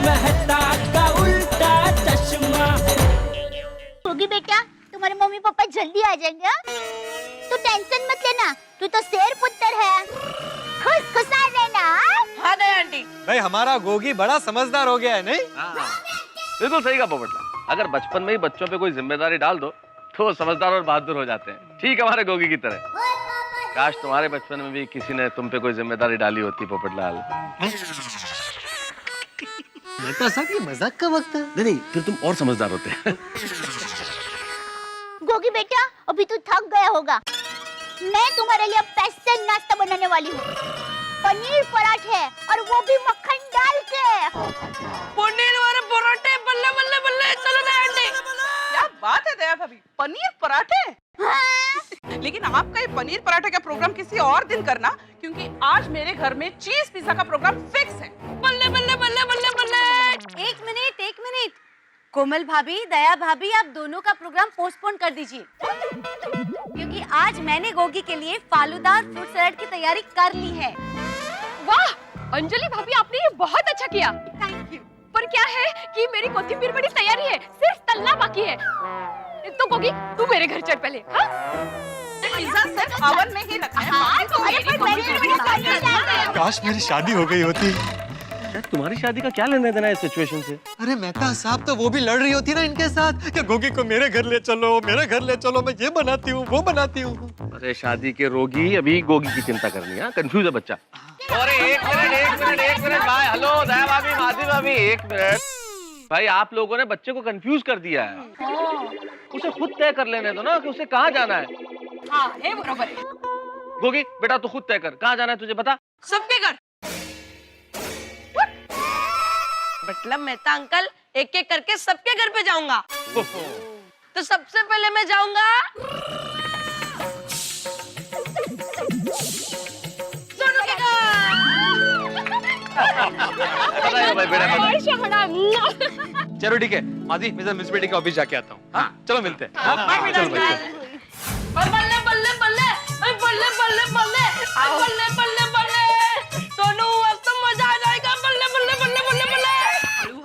मेहता का उल्टा चश्मा। होगी बेटा, तुम्हारे मम्मी पापा जल्दी आ जाएंगे। तू टेंशन मत लेना, तू तो शेर पुत्र है, खुश खुशहाल रहना। हाँ नहीं आंटी। भाई हमारा गोगी बड़ा समझदार हो गया है, नहीं? बिल्कुल सही कहा पोपटला। अगर बचपन में ही बच्चों पे कोई जिम्मेदारी डाल दो तो वो समझदार और बहादुर हो जाते हैं, ठीक हमारे गोगी की तरह। काश तुम्हारे बचपन में भी किसी ने तुम पे कोई जिम्मेदारी डाली होती पोपटलाल। बेटा साहब ये मजाक का वक्त है। नहीं फिर तुम और समझदार होते। गोगी बेटा, अभी तू थक गया होगा, मैं तुम्हारे लिए स्पेशल नाश्ता बनाने वाली हूँ। पनीर पराठे, और वो भी मक्खन डाल के। पनीर वाले पराठे, बल्ले बल्ले बल्ले। चलो ना आंटी। क्या बात है दया भाभी, पनीर पराठे? हाँ? लेकिन आपका ये पनीर पराठे का प्रोग्राम किसी और दिन करना, क्योंकि आज मेरे घर में चीज पिज्जा का प्रोग्राम फिक्स है। बल्ले बल्ले बल्ले बल्ले बल्ले। एक मिनट कोमल भाभी, दया भाभी, आप दोनों का प्रोग्राम पोस्टपोन कर दीजिए, क्योंकि आज मैंने गोगी के लिए फालूदार फ्रूट सलाद की तैयारी कर ली है। वाह अंजलि भाभी, आपने ये बहुत अच्छा किया। Thank you. पर क्या है कि मेरी कोथिंबीर बड़ी तैयारी है, सिर्फ तलना बाकी है। तो गोगी तू मेरे घर चल पहले। हाँ? पिज्जा सिर्फ ओवन में ही रखना है। हाँ, तो मेरी काश मेरी शादी हो गई होती। तुम्हारी शादी का क्या लेना देना इस सिचुएशन से? अरे मेहता साहब तो वो भी लड़ रही होती ना इनके साथ कि गोगी को मेरे घर ले चलो, मेरे घर ले चलो, मैं ये बनाती हूँ वो बनाती हूँ। अरे शादी के रोगी अभी गोगी की चिंता करनी है, कंफ्यूज है बच्चा। अरे एक मिनट भाई। हेलो दया भाभी, माधवी भाभी, एक मिनट भाई। आप लोगों ने बच्चे को कंफ्यूज कर दिया है। उसे खुद तय कर लेने दो ना कि उसे कहाँ जाना है। हाँ है, बरोबर है। गोगी बेटा तू खुद तय कर, कहाँ जाना है तुझे बता। सबके घर। मतलब मेहता अंकल एक एक करके सबके घर पे जाऊंगा। तो सबसे पहले मैं जाऊंगा सोनू के घर। चलो ठीक है माधी, मैं म्यूनिसिपैलिटी के ऑफिस जाके आता हूँ। हाँ चलो मिलते हैं। चलो बच्चे। बल्ले बल्ले बल्ले बल्ले बल्ले बल्ले बल्ले बल्ले बल्ले। सोनू अब तो मजा आ जाएगा। बल्ले बल्ले बल्ले बल्ले बल्ले।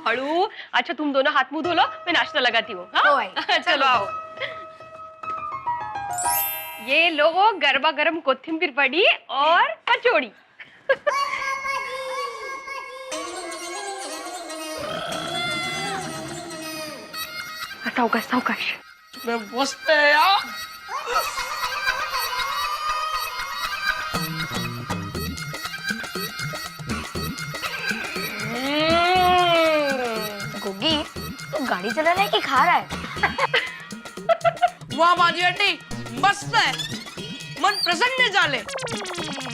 हड़ू। अच्छा तुम दोनों हाथ मुंह धो लो, मैं नाश्ता लगाती हूँ। हाँ? चलो आओ। ये लो गरबा गरम कोथिंबीर बड़ी और कचौड़ी। सावकाश सावकाश। मैं बसते यार। गोगी, तू गाड़ी चला रहा है कि खा रहा है? वाह माजी आंटी, मस्त है, मन प्रसन्न झाले।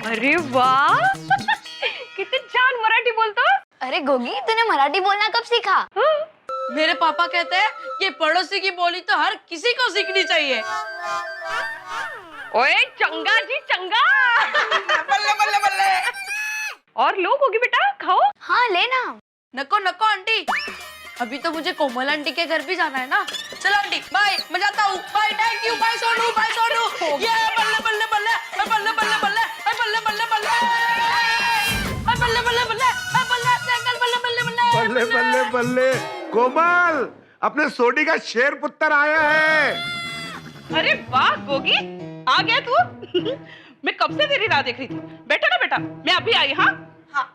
अरे वाह कितने छान मराठी बोलतो। अरे गोगी, तूने मराठी बोलना कब सीखा? मेरे पापा कहते हैं कि पड़ोसी की बोली तो हर किसी को सीखनी चाहिए। ओए चंगा जी चंगा। बल्ले बल्ले बल्ले। और लो गोगी बेटा खाओ। हाँ लेना। नको नको आंटी, अभी तो मुझे कोमल आंटी के घर भी जाना है ना। चलो आंटी बाय, मैं जाता हूँ। Bye, thank you. Bye Sonu, bye Sonu. ये बल्ले बल्ले बल्ले बल्ले बल्ले बल्ले बल्ले बल्ले बल्ले बल्ले बल्ले बल्ले बल्ले बल्ले बल्ले। कोमल, अपने सोडी का शेर पुत्र आया है। अरे वाह गोगी, आ गया तू। मैं कब से तेरी राह देख रही थी। बैठो ना बेटा, मैं अभी आई। हाँ हाँ।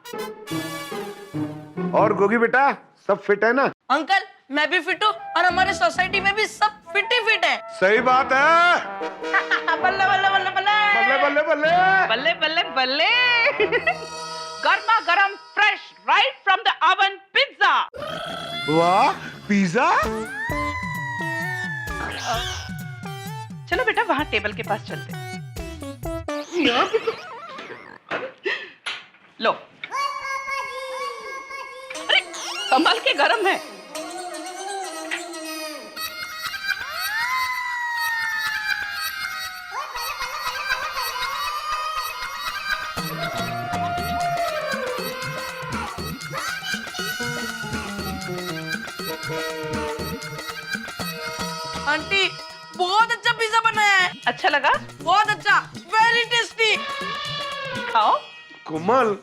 और गोगी बेटा सब फिट है ना? अंकल मैं भी फिट हूँ, और हमारे सोसाइटी में भी सब फिट ही फिट है। सही बात है। बल्ले बल्ले बल्ले बल्ले बल्ले बल्ले बल्ले बल्ले बल्ले बल्ले। गर्मा गरम fresh right from the oven pizza. वाह पिज्जा। चलो बेटा वहाँ टेबल के पास चलते। लो। अरे कमाल के गरम है। आंटी बहुत अच्छा पिज्जा बनाया है। अच्छा लगा? बहुत अच्छा, वेरी टेस्टी। खाओ। कोमल,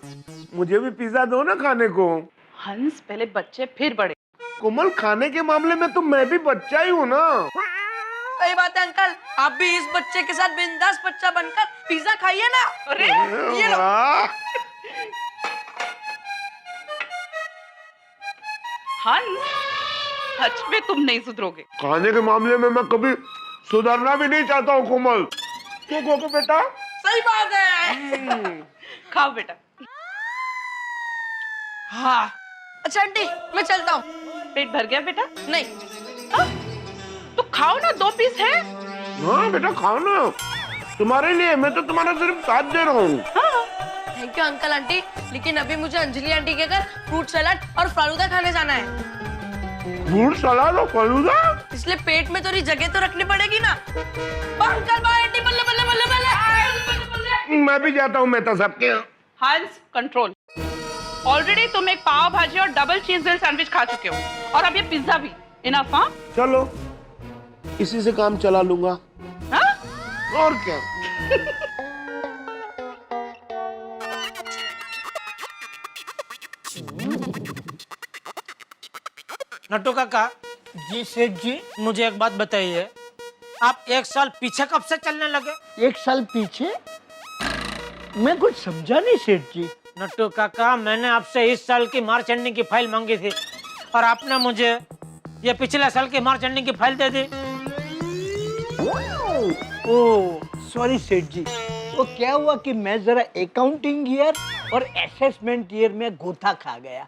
मुझे भी पिज्जा दो ना खाने को। हंस पहले बच्चे फिर बड़े। कोमल, खाने के मामले में तो मैं भी बच्चा ही हूँ ना। सही बात है अंकल, आप भी इस बच्चे के साथ बिंदास बच्चा बनकर पिज्जा खाइए ना। अरे ये लो। वाह। हंस, सच में तुम नहीं सुधरोगे। खाने के मामले में मैं कभी सुधरना भी नहीं चाहता हूँ कोमल। क्यों गोगो बेटा? सही बात है। खाओ बेटा। हाँ अच्छा आंटी, मैं चलता हूँ। पेट भर गया बेटा? नहीं। हाँ? तो खाओ ना, 2 पीस है। हाँ बेटा, खाओ ना, तुम्हारे लिए। मैं तो तुम्हारा सिर्फ साथ दे रहा हूँ। थैंक यू अंकल आंटी, लेकिन अभी मुझे अंजलि आंटी के घर फ्रूट सलाद और फालूदा खाने जाना है। फ्रूट सलाद और फालूदा? इसलिए पेट में थोड़ी जगह तो रखनी पड़ेगी ना। अंकल बाय आंटी, बल्ले बल्ले बल्ले बल्ले। मैं भी जाता हूँ मेहता साहब के। हंस, कंट्रोल। ऑलरेडी तुम एक पाव भाजी और डबल चीज ग्रिल सैंडविच खा चुके हो, और अब ये पिज्जा भी। इनफ? हाँ चलो, इसी से काम चला लूंगा। हाँ? और क्या। नट्टू काका। जी सेठ जी। मुझे एक बात बताइए, आप 1 साल पीछे कब से चलने लगे? 1 साल पीछे? मैं कुछ समझा नहीं सेठ जी। नट्टू काका, मैंने आपसे इस साल की मार्च एंडिंग की फाइल मांगी थी और आपने मुझे ये पिछले साल की मार्च एंडिंग की फाइल दे दी। ओह सॉरी सेठ जी, वो क्या हुआ कि मैं जरा अकाउंटिंग ईयर और असेसमेंट ईयर में गोथा खा गया।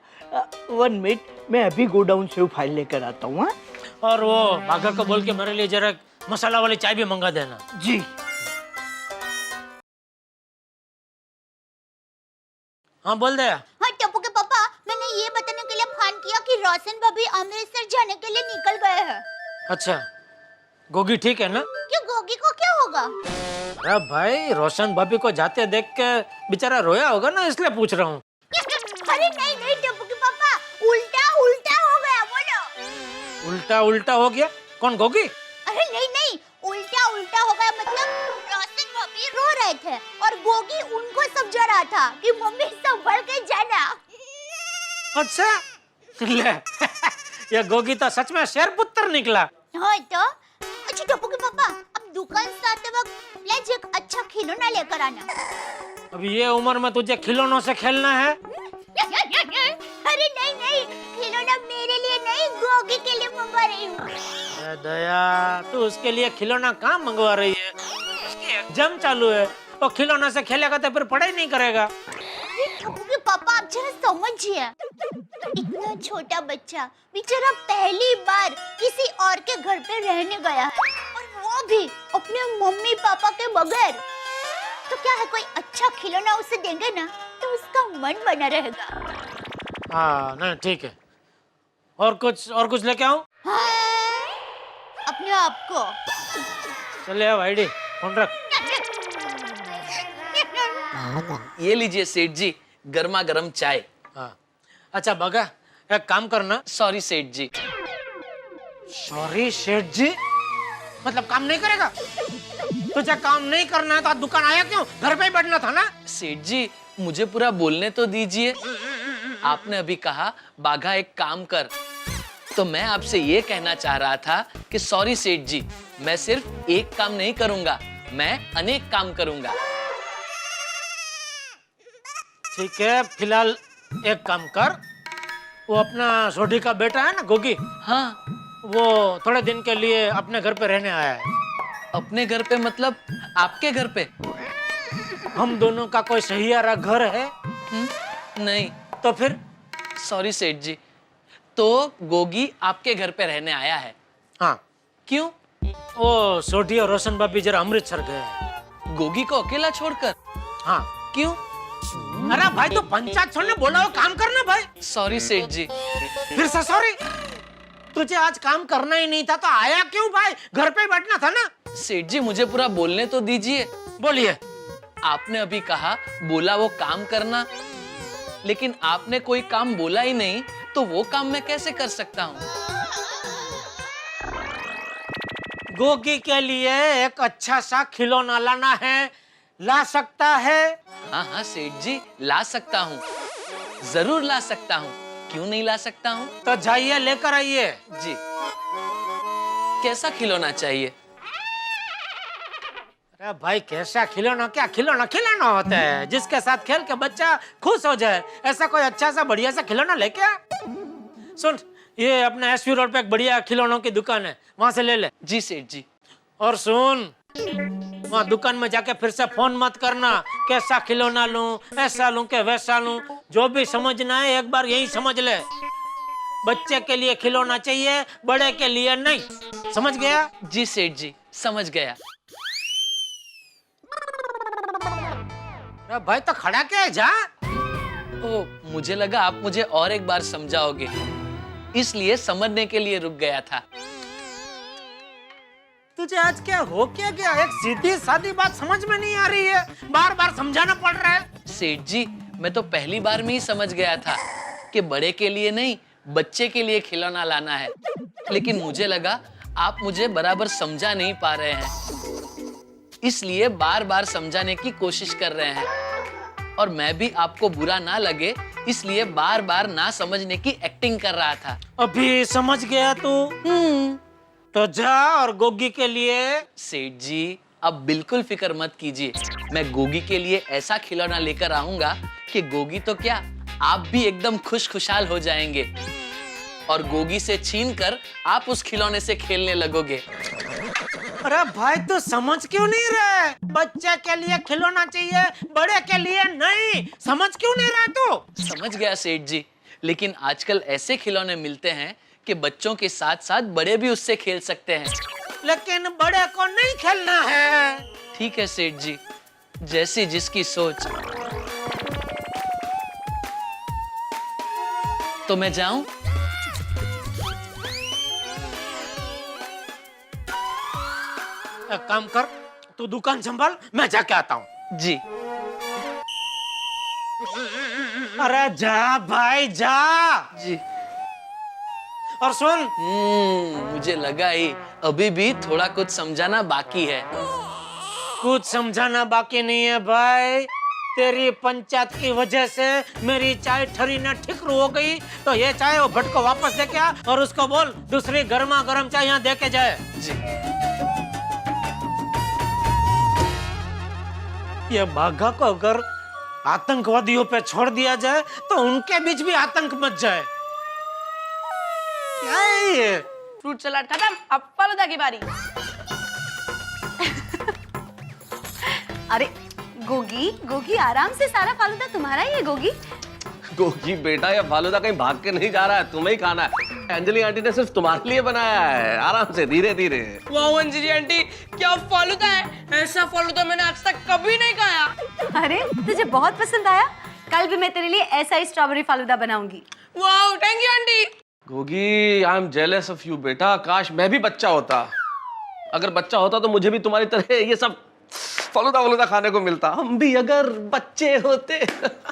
1 मिनट, मैं अभी गोडाउन से वो फाइल लेकर आता हूँ। हाँ? और वो बाघा को बोल के मेरे लिए जरा मसाला वाली चाय भी मंगा देना। जी। हाँ बोल दे। हाँ टप्पू के पापा, मैंने ये बताने के लिए फोन किया कि रोशन भाभी अमृतसर जाने के लिए निकल गए हैं। अच्छा, गोगी ठीक है ना? क्यों, गोगी को क्या होगा? अरे भाई, रोशन भाभी को जाते देख के बेचारा रोया होगा ना, इसलिए पूछ रहा हूँ। अरे नहीं नहीं टप्पू के पापा, उल्टा उल्टा हो गया। बोलो। उल्टा उल्टा हो गया? कौन, गोगी? अरे नहीं नहीं, उल्टा उल्टा हो गया मतलब रोशन भाभी रो रहे थे और गोगी उनको समझा रहा था कि मम्मी संभल के जाना। अच्छा ले ये गोगी तो सच में शेर पुत्र निकला। हाँ तो अच्छा टप्पू के पापा, अब दुकान से आते वक्त प्लीज एक अच्छा खिलौना लेकर आना। अभी ये उम्र में तुझे खिलौनों से खेलना है? अरे नहीं नहीं, खिलौना मेरे लिए नहीं, गोगी के लिए मंगवा रही हूँ। दया, तू उसके लिए खिलौना कहाँ मंगवा रही है? उसकी एग्जाम चालू है, और खिलौना से खेलेगा तो फिर पढ़ाई नहीं करेगा। टप्पू के पापा, आप जरा समझिए, इतना छोटा बच्चा बेचारा पहली बार किसी और के घर पे रहने गया है, और वो भी अपने मम्मी पापा के बगैर। तो क्या है, कोई अच्छा खिलौना उसे देंगे ना तो उसका मन बना रहेगा। हाँ नहीं ठीक है। और कुछ लेके आऊं? हाँ, अपने आप को। चले आओ आईडी, फोन रख। ये लीजिए सेठ जी, गर्मा गर्म चाय। हाँ अच्छा बगा, एक काम करना। सॉरी सेठ जी। सॉरी सेठ जी? मतलब काम नहीं करेगा? तुझे काम नहीं करना है तो दुकान आया क्यों? घर पे ही बैठना था ना। सेठ जी, मुझे पूरा बोलने तो दीजिए। आपने अभी कहा बाघा एक काम कर, तो मैं आपसे ये कहना चाह रहा था कि सॉरी सेठ जी, मैं सिर्फ एक काम नहीं करूंगा, मैं अनेक काम करूंगा। ठीक है, फिलहाल एक काम कर, वो अपना सोडी का बेटा है ना गोगी, हाँ, वो थोड़े दिन के लिए अपने घर पे रहने आया है। अपने घर पे मतलब आपके घर पे? हम दोनों का कोई सहियारा घर है? नहीं। तो फिर? सॉरी सेठ जी, तो गोगी आपके घर पे रहने आया है? हाँ। क्यों? वो सोडी और रोशन भाभी जरा अमृतसर गए हैं। गोगी को अकेला छोड़कर? हाँ। क्यों? अरे भाई, तो पंचायत छोड़ने बोला हो, काम करना भाई। सॉरी सेठ जी। फिर से सॉरी? तुझे आज काम करना ही नहीं था तो आया क्यों भाई? घर पे ही बैठना था ना। सेठ जी, मुझे पूरा बोलने तो दीजिए। बोलिए। आपने अभी कहा बोला वो काम करना, लेकिन आपने कोई काम बोला ही नहीं, तो वो काम मैं कैसे कर सकता हूँ? गोगी के लिए एक अच्छा सा खिलौना लाना है, ला सकता है? हाँ हाँ सेठ जी, ला सकता हूँ, जरूर ला सकता हूँ। क्यों नहीं ला सकता हूँ? तो जाइए लेकर आइए। जी। कैसा खिलौना चाहिए? अरे भाई कैसा खिलौना? क्या खिलौना? खिलौना होता है जिसके साथ खेल के बच्चा खुश हो जाए। ऐसा कोई अच्छा सा बढ़िया सा खिलौना लेके आ। सुन, ये अपने एसपी रोड पे एक बढ़िया खिलौनों की दुकान है, वहां से ले ले। जी सेठ जी। और सुन, वहाँ दुकान में जाके फिर से फोन मत करना कैसा खिलौना लूं, ऐसा लूं के वैसा लूं। जो भी समझना है एक बार यही समझ ले, बच्चे के लिए खिलौना चाहिए, बड़े के लिए नहीं। समझ गया? जी सेठ जी, समझ गया। अरे भाई तो खड़ा क्या है, जा। ओ, मुझे लगा आप मुझे और एक बार समझाओगे, इसलिए समझने के लिए रुक गया था। तुझे आज क्या हो क्या गया? एक सीधी सादी बात समझ में नहीं आ रही है, बार बार समझाना पड़ रहा है। सेठ जी, मैं तो पहली बार में ही समझ गया था कि बड़े के लिए नहीं, बच्चे के लिए खिलौना लाना है, लेकिन मुझे लगा आप मुझे बराबर समझा नहीं पा रहे हैं, इसलिए बार बार समझाने की कोशिश कर रहे हैं। और मैं भी आपको बुरा ना लगे इसलिए बार बार ना समझने की एक्टिंग कर रहा था। अभी समझ गया तू? तो जा और गोगी के लिए। सेठ जी, अब बिल्कुल फिक्र मत कीजिए, मैं गोगी के लिए ऐसा खिलौना लेकर आऊंगा कि गोगी तो क्या, आप भी एकदम खुशखुशाल हो जाएंगे और गोगी से छीनकर आप उस खिलौने से खेलने लगोगे। अरे भाई तू समझ क्यों नहीं रहा? बच्चे के लिए खिलौना चाहिए, बड़े के लिए नहीं। समझ क्यों नहीं रहा तू? समझ गया सेठ जी, लेकिन आजकल ऐसे खिलौने मिलते हैं कि बच्चों के साथ साथ बड़े भी उससे खेल सकते हैं। लेकिन बड़े को नहीं खेलना है। ठीक है सेठ जी, जैसी जिसकी सोच। तो मैं जाऊं? एक काम कर, तू दुकान संभाल, मैं जाके आता हूँ। जी। अरे जा भाई जा। जी। और सुन, मुझे लगा ही अभी भी थोड़ा कुछ समझाना बाकी है। कुछ समझाना बाकी नहीं है भाई। तेरी पंचायत की वजह से मेरी चाय ठरी न ठिकरू हो गई, तो ये चाय वो भट्ट को वापस दे के आ और उसको बोल दूसरी गर्मा गर्म चाय यहाँ दे के जाए। जी। ये बाघा को अगर आतंकवादियों पे छोड़ दिया जाए तो उनके बीच भी आतंक मच जाए। क्या है ये? फ्रूट सलाद खत्म, अब फालूदा की बारी। अरे गोगी, गोगी आराम से, सारा फालूदा तुम्हारा ही है गोगी। गोगी बेटा, ये फालूदा कहीं भाग के नहीं जा रहा है, तुम्हें ही खाना है। अंजलि आंटी ने सिर्फ तुम्हारे लिए बनाया है, आराम से धीरे धीरे। वाह अंजलि आंटी, क्या फालूदा है? ऐसा फालूदा मैंने आज तक कभी नहीं खाया। अरे तुझे बहुत पसंद आया, कल भी मैं तेरे लिए ऐसा ही स्ट्रॉबेरी फालूदा बनाऊंगी। वाह thank you aunty. Gogi, I am jealous of you बेटा, काश मैं भी बच्चा होता। अगर बच्चा होता तो मुझे भी तुम्हारी तरह ये सब फालूदा वालूदा खाने को मिलता। हम भी अगर बच्चे होते।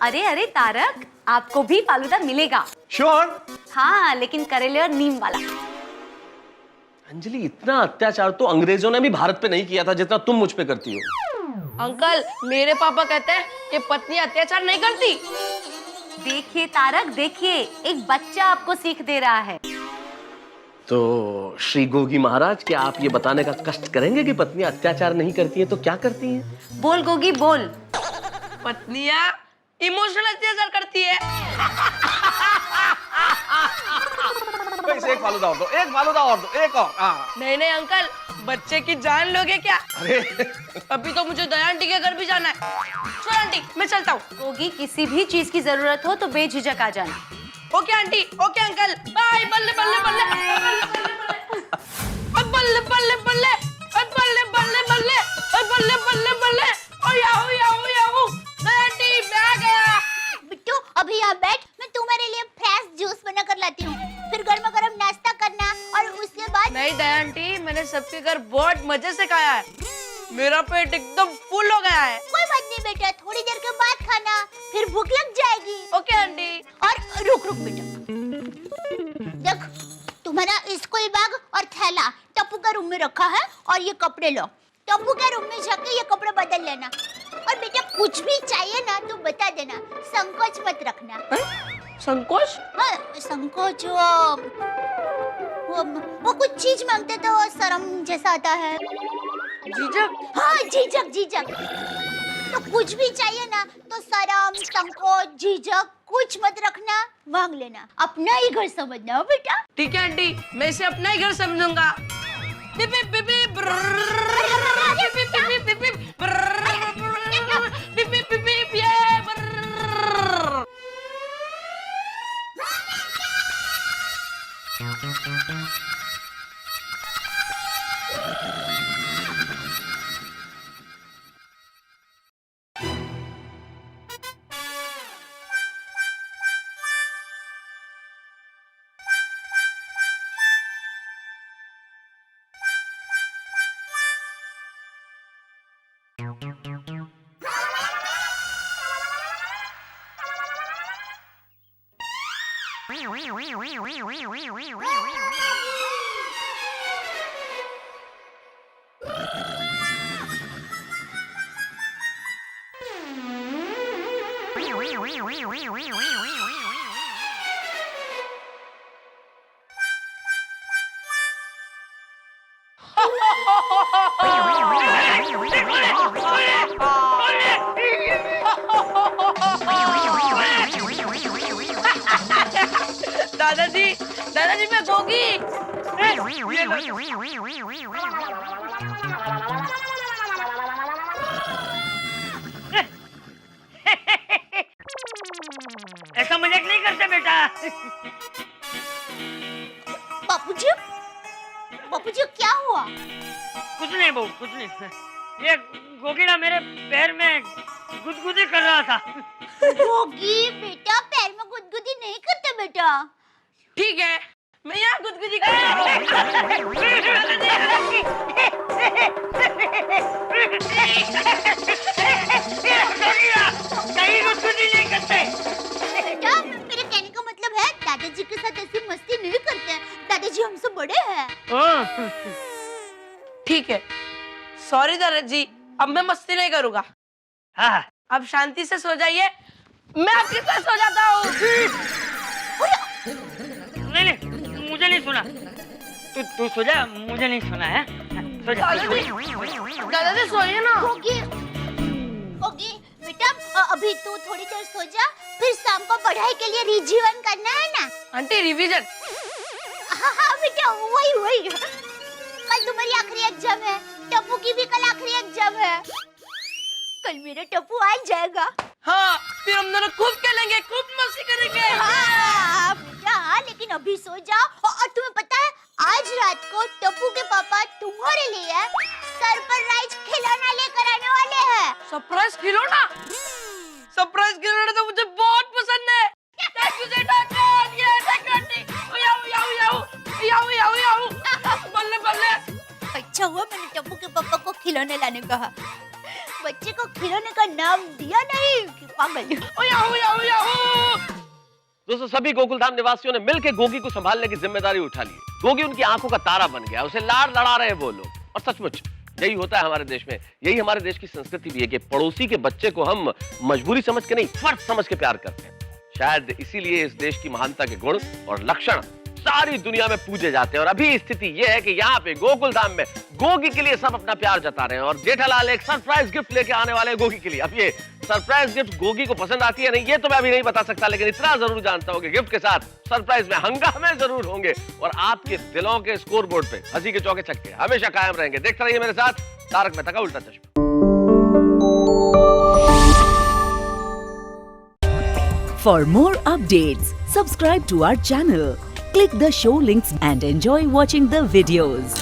अरे अरे तारक, आपको भी फालूदा मिलेगा। श्योर? हाँ, लेकिन करेले और नीम वाला। अंजलि, इतना अत्याचार तो अंग्रेजों ने भी भारत पे नहीं किया था जितना तुम मुझ पे करती हो। अंकल, मेरे पापा कहते हैं कि पत्नी अत्याचार नहीं करती। देखिए तारक, देखिए, एक बच्चा आपको सीख दे रहा है। तो श्री गोगी महाराज, क्या आप ये बताने का कष्ट करेंगे कि पत्नियां अत्याचार नहीं करती हैं तो क्या करती हैं? बोल गोगी बोल। पत्नियां इमोशनल अत्याचार करती है। इसे एक फालूदा और दो, एक फालूदा और दो, एक और। नहीं नहीं अंकल, बच्चे की जान लोगे क्या? अरे अभी तो मुझे दया आंटी के घर भी जाना है। चलो आंटी, मैं चलता हूँ। गोगी, किसी भी चीज की जरूरत हो तो बेझिझक आ जाना। Okay aunty, okay uncle, bye. बल्ले बल्ले बल्ले बल्ले बल्ले बल्ले बल्ले बल्ले बल्ले बल्ले बल्ले बल्ले। ओ याहू याहू याहू, दया आंटी मैं आ गया। बिट्टू अभी यहाँ बैठ, मैं तुम्हारे लिए फ्रेश जूस बना कर लाती हूँ, फिर गर्मा गर्म नाश्ता करना और उसके बाद। नहीं दया आंटी, मैंने सबके घर बहुत मजे से खाया है, मेरा पेट एकदम फुल हो गया है। कोई बात नहीं बेटा, थोड़ी देर के बाद खाना, फिर भूख लग जाएगी। Okay aunty. और रुक रुक बेटा, देख तुम्हारा स्कूल बैग और थैला टप्पू का रूम में रखा है, और ये कपड़े लो, टप्पू के रूम में जाके ये कपड़े बदल लेना। और बेटा कुछ भी चाहिए ना तो बता देना, संकोच मत रखना। संकोच? हाँ, संकोच वो कुछ चीज मांगते तो शर्म जैसा आता है। झिझक? हाँ, झिझक झिझक। तो कुछ भी चाहिए ना तो शर्म, संकोच, झिझक कुछ मत रखना, मांग लेना। अपना ही घर समझना हो बेटा। ठीक है आंटी, मैं इसे अपना ही घर समझूंगा। पिप पिप पिप पिप ब्रर्र, पिप पिप पिप पिप पिप ब्रर्र, पिप पिप पिप पिप ये ब्रर्र। दादाजी, दादाजी मैं गोगी। ऐसा मजाक नहीं करते बेटा। बापूजी, बापूजी क्या हुआ? कुछ नहीं बहू, कुछ नहीं। ये गोगी ना मेरे पैर में गुदगुदी कर रहा था। गोगी बेटा पैर में गुदगुदी नहीं करते बेटा। ठीक है, मैं यहाँ गुदगुदी कर रहा हूँ। कहीं गुदगुदी नहीं करते। बेटा मेरे कहने का मतलब है दादाजी के साथ ऐसी मस्ती नहीं करते हैं। दादाजी हमसे बड़े हैं। ठीक है, सॉरी दादाजी, अब मैं मस्ती नहीं करूँगा। हाँ, अब शांति से सो जाइए, मैं आपके साथ सो जाता हूँ। नहीं नहीं, मुझे नहीं सुना। तू सो जा, मुझे नहीं सुना है। सो जा। दादाजी सोइए ना। गोगी, गोगी बेटा अभी तू थोड़ी देर सो जा, फिर शाम को पढ़ाई के लिए रिवीजन करना है ना। Aunty revision? हाँ बेटा वही। कल तुम्हारी आखिरी एग्जाम है, टप्पू की भी कल आखिरी एग्जाम है। कल मेरा टप्पू आ जाएगा। हाँ, फिर हम दोनों खूब खेलेंगे, खूब मस्ती करेंगे। हाँ बेटा, लेकिन अभी सो जाओ। और तुम्हें पता है आज रात को टप्पू के पापा तुम्हारे लिए सरप्राइज खिलौना लेकर आने वाले हैं। सरप्राइज खिलौना? सरप्राइज खिलौना तो मुझे बहुत पसंद है। Thank you, Santa Claus. Yeah, thank you, aunty. याऊ। बल्ले बल्ले। अच्छा हुआ मैंने टप्पू के पापा को खिलौने लाने कहा। बच्चे को खिलौने का नाम दिया नहीं कि पागल। याऊ। दोस्तों, सभी गोकुलधाम निवासियों ने मिलकर गोगी को संभालने की जिम्मेदारी उठा ली। गोगी उनकी आंखों का तारा बन गया, उसे लाड़ लड़ा रहे वो लोग। और सचमुच यही होता है हमारे देश में। यही हमारे देश की संस्कृति भी है कि पड़ोसी के बच्चे को हम मजबूरी समझ के नहीं, फर्ज समझ के प्यार करते हैं। शायद इसीलिए इस देश की महानता के गुण और लक्षण सारी दुनिया में पूजे जाते हैं। और अभी स्थिति यह है कि यहाँ पे गोकुलधाम में गोगी के लिए सब अपना प्यार जता रहे हैं। और जेठालाल एक सरप्राइज गिफ्ट लेके आने वाले हैं गोगी के लिए। अब ये सरप्राइज गिफ्ट गोगी को पसंद आती है नहीं, ये तो मैं अभी नहीं बता सकता, लेकिन इतना जरूर जानता हूँ कि गिफ्ट के साथ सरप्राइज में हंगामे जरूर होंगे। और आपके दिलों के स्कोर बोर्ड पे हंसी के चौके छक्के हमेशा कायम रहेंगे। देखते रहिए मेरे साथ तारक मेहता का उल्टा चश्मा। For more updates, subscribe to our channel, click the show links and enjoy watching the videos.